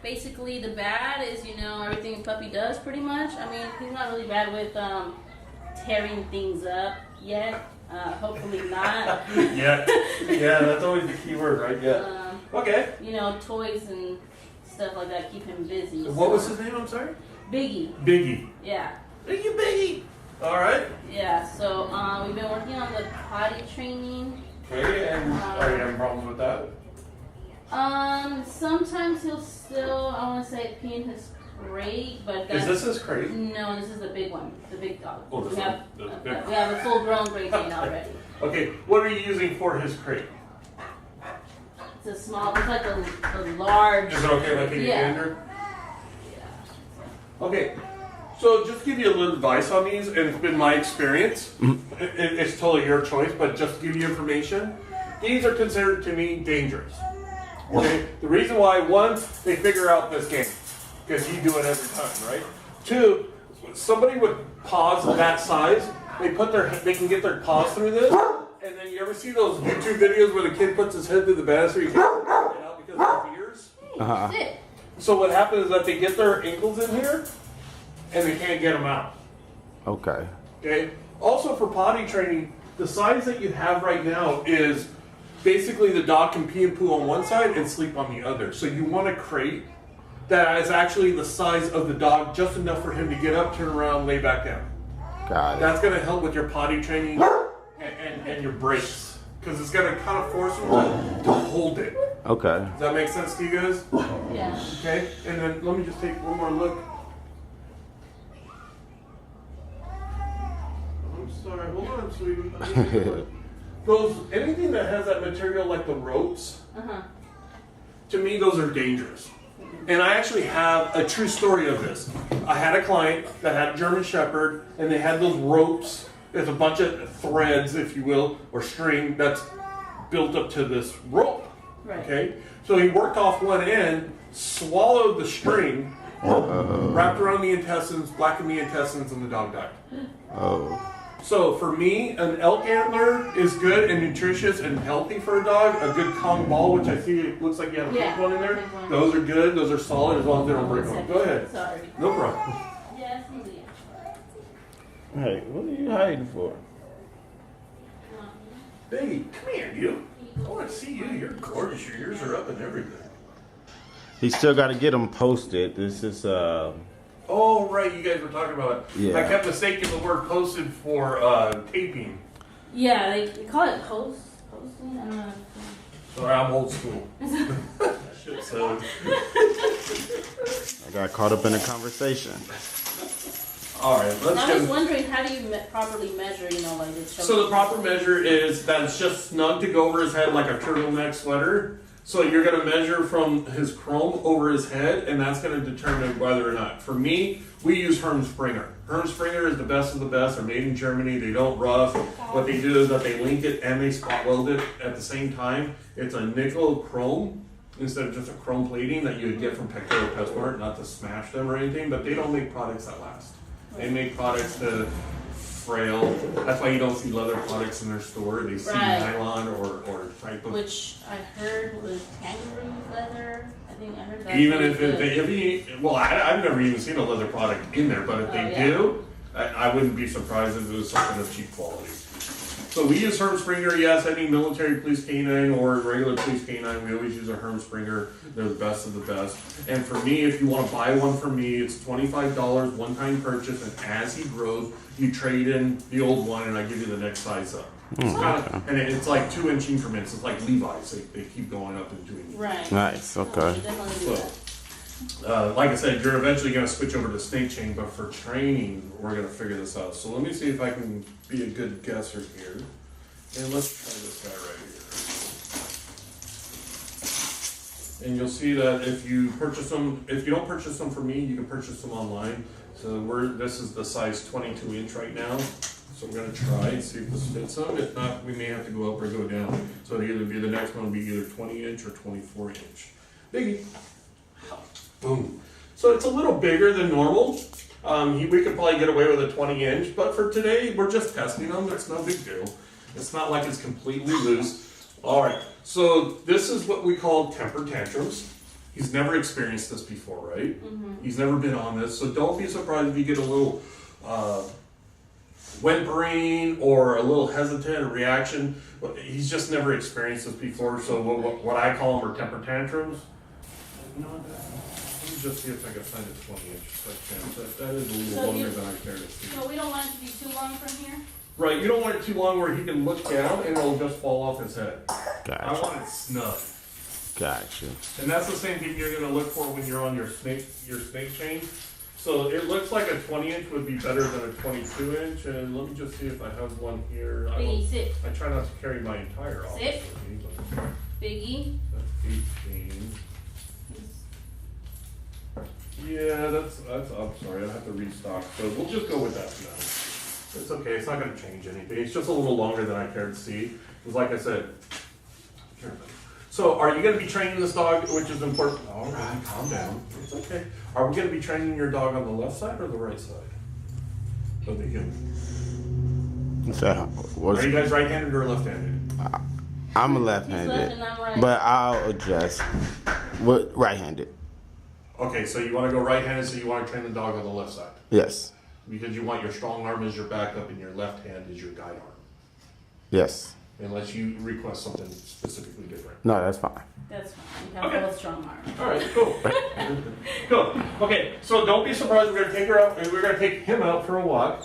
Basically, the bad is, everything a puppy does pretty much. I mean, he's not really bad with tearing things up yet. Hopefully not. Yeah, that's always the key word, right? Yeah. Okay. Toys and stuff like that keep him busy. So what was his name? I'm sorry. Biggie. Biggie. Yeah. Biggie. All right. Yeah. So we've been working on the potty training. Okay. And are you having problems with that? Sometimes he'll still, I want to say, pee in his crate, but is this his crate? No, this is the big one, the big dog. Oh, we have a full-grown Great Dane already. Okay, what are you using for his crate? It's a small, it's like a large. Is it okay if I take a gander? Yeah. Okay, so just to give you a little advice on these, and it's been my experience. It's totally your choice, but just to give you information, these are considered to me dangerous. Okay, the reason why, one, they figure out this game. Because you do it every time, right? Two, somebody with paws of that size, they can get their paws through this. And then you ever see those YouTube videos where the kid puts his head through the banister, you can't get it out because of his ears? Uh-huh. So what happens is that they get their ankles in here, and they can't get them out. Okay. Okay. Also for potty training, the size that you have right now is basically the dog can pee and poo on one side and sleep on the other. So you want a crate that is actually the size of the dog, just enough for him to get up, turn around, lay back down. Got it. That's going to help with your potty training and your breaks, because it's going to kind of force him to hold it. Okay. Does that make sense to you guys? Yeah. Okay, and then let me just take one more look. I'm sorry, hold on, sweetie. Anything that has that material like the ropes, to me those are dangerous. And I actually have a true story of this. I had a client that had a German Shepherd, and they had those ropes. There's a bunch of threads, if you will, or string that's built up to this rope. Right. Okay? So he worked off one end, swallowed the string, wrapped around the intestines, blackened the intestines, and the dog died. Oh. So for me, an elk antler is good and nutritious and healthy for a dog. A good Kong ball, which I see it looks like you have a pink one in there. Those are good. Those are solid as long as they don't break them. Go ahead. Sorry. No problem. Yes, Hey, what are you hiding for? Biggie, come here, you. I want to see you. You're gorgeous. Your ears are up and everything. He still got to get them posted. This is Oh, right. You guys were talking about it. Yeah. I kept mistaking the word posted for taping. Yeah, they call it posting. I don't know. Sorry, I'm old school. Shit, so. I got caught up in the conversation. All right, let's I was wondering, how do you properly measure, like this? So the proper measure is that it's just snug to go over his head like a turtleneck sweater. So you're going to measure from his chrome over his head, and that's going to determine whether or not. For me, we use Herm Springer. Herm Springer is the best of the best. They're made in Germany. They don't rough. What they do is that they link it and they spot weld it at the same time. It's a nickel chrome instead of just a chrome plating that you would get from Petco or PetSmart, not to smash them or anything, but they don't make products that last. They make products that frail. That's why you don't see leather products in their store. They see nylon or type of. Which I heard was kangaroo leather. I think I heard that. Even if I've never even seen a leather product in there, but if they do, I wouldn't be surprised if it was something of cheap quality. So we use Herm Springer, yes, any military police canine or regular police canine, we always use a Herm Springer. They're the best of the best. And for me, if you want to buy one from me, it's $25, one-time purchase, and as he grows, you trade in the old one and I give you the next size up. And it's like 2-inch increments. It's like Levi's. They keep going up and doing. Right. Nice. Okay. Like I said, you're eventually going to switch over to snake chain, but for training, we're going to figure this out. So let me see if I can be a good guesser here. And let's try this guy right here. And you'll see that if you don't purchase them from me, you can purchase them online. So this is the size 22-inch right now. So we're going to try and see if this fits them. If not, we may have to go up or go down. So it'll either be the next one will be either 20-inch or 24-inch. Biggie. Boom. So it's a little bigger than normal. We could probably get away with a 20-inch, but for today, we're just testing them. It's no big deal. It's not like it's completely loose. All right, so this is what we call temper tantrums. He's never experienced this before, right? He's never been on this, so don't be surprised if you get a little whimpering or a little hesitant reaction. He's just never experienced this before, so what I call them are temper tantrums. You know what? Let me just see if I can find a 20-inch. That is a little longer than I care to see. So we don't want it to be too long from here? Right, you don't want it too long where he can look down and it'll just fall off his head. Gotcha. I want it snug. Gotcha. And that's the same thing you're going to look for when you're on your snake chain. So it looks like a 20-inch would be better than a 22-inch. And let me just see if I have one here. Biggie, sit. I try not to carry my entire office Sit. with me, but Biggie. that's 18. Yeah, that's. I'm sorry, I have to restock. So we'll just go with that now. It's okay. It's not going to change anything. It's just a little longer than I care to see. Because like I said. So are you going to be training this dog, which is important? All right, calm down. It's okay. Are we going to be training your dog on the left side or the right side? So they can. Are you guys right-handed or left-handed? I'm a He's left-handed, left and I'm right. but I'll adjust. What right-handed? Okay, so you want to go right-handed, so you want to train the dog on the left side. Yes. Because you want your strong arm as your backup and your left hand is your guide arm. Yes. Unless you request something specifically different. No, that's fine. That's fine. You have Okay. both strong arms. All right, cool. Cool. Okay, so don't be surprised. We're gonna take her out. We're gonna take him out for a walk.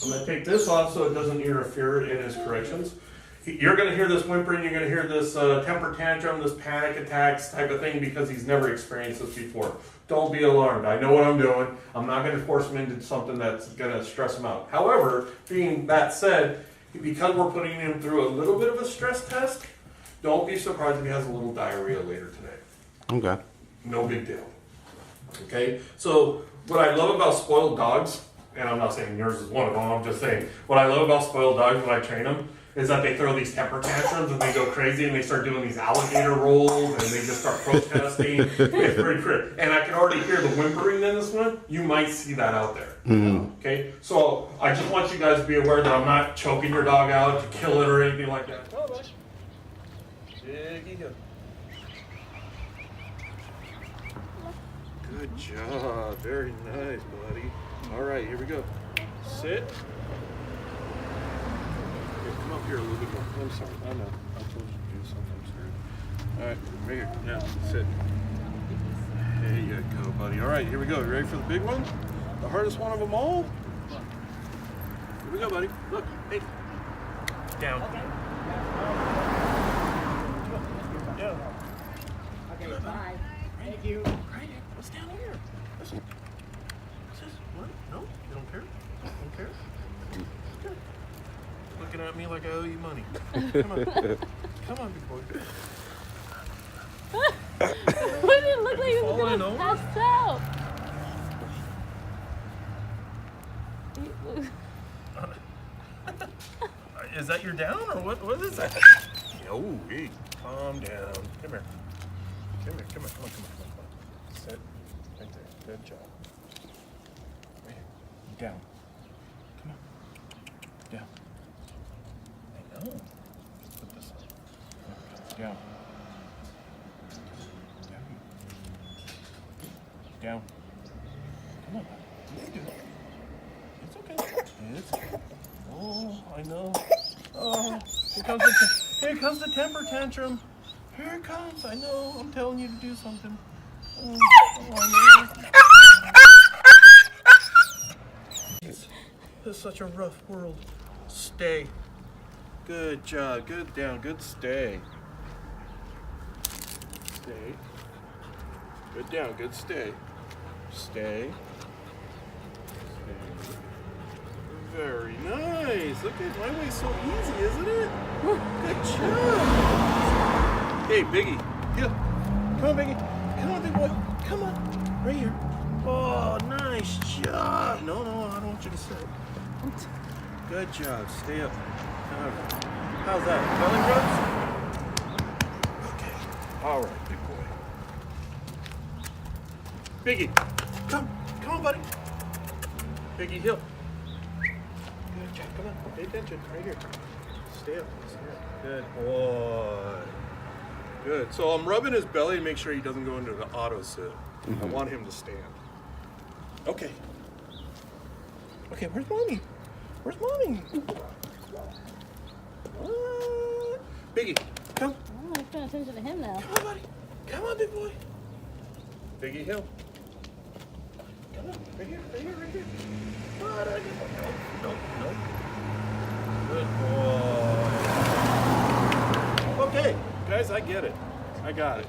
I'm gonna take this off so it doesn't interfere in his corrections. You're gonna hear this whimpering. You're gonna hear this temper tantrum, this panic attacks type of thing because he's never experienced this before. Don't be alarmed. I know what I'm doing. I'm not gonna force him into something that's gonna stress him out. However, being that said, because we're putting him through a little bit of a stress test, don't be surprised if he has a little diarrhea later today. Okay. No big deal. Okay? So, what I love about spoiled dogs, and I'm not saying yours is one of them, I'm just saying, what I love about spoiled dogs when I train them is that they throw these temper tantrums and they go crazy and they start doing these alligator rolls and they just start protesting. It's pretty crazy. And I can already hear the whimpering in this one. You might see that out there. Okay? So I just want you guys to be aware that I'm not choking your dog out to kill it or anything like that. Oh, buddy. Biggie hill. Good job. Very nice, buddy. All right, here we go. Sit. Come up here a little bit more. I'm sorry. I know. I told you to do something. I'm sorry. All right, right here. Now, sit. There you go, buddy. All right, here we go. You ready for the big one? The hardest one of them all? Here we go, buddy. Look. Hey. Down. Okay. Down. Okay, bye. Thank you. Right. What's down here? Listen. What's this? What? No? You don't care? Don't care? Good. Looking at me like I owe you money. Come on. Come on, big boy. What did it look like? He was Falling gonna over? pass out. Is that your down or what is that? Oh, hey, calm down. Come here. Come here. Come on. Sit. Right there. Good job. Right here. Down. Come on. Down. I know. Put this on. Down. Down. Come on. You can do it. It's okay. It's okay. Oh, I know. Oh, here comes the temper tantrum. Here it comes. I know. I'm telling you to do something. Oh, I know. This is such a rough world. Stay. Good job. Good down. Good stay. Stay. Good down. Good stay. Stay. Very nice. Look at my way, so easy, isn't it? Good job. Hey, Biggie. Yeah. Come on, Biggie. Come on, big boy. Come on. Right here. Oh, nice job. No, I don't want you to sit. Good job. Stay up. How's that? Belly rubs? Okay. All right, big boy. Biggie. Come on, buddy. Biggie Hill. Good job. Come on. Pay attention. Right here. Stay up. Good boy. Good. So I'm rubbing his belly to make sure he doesn't go into the auto sit. I want him to stand. Okay. Okay, where's mommy? Where's mommy? Biggie, come. Oh, I'm paying attention to him now. Come on, buddy. Come on, big boy. Biggie Hill. Come on. Right here, right here, right here. No. Good boy. Okay, guys, I get it. I got it.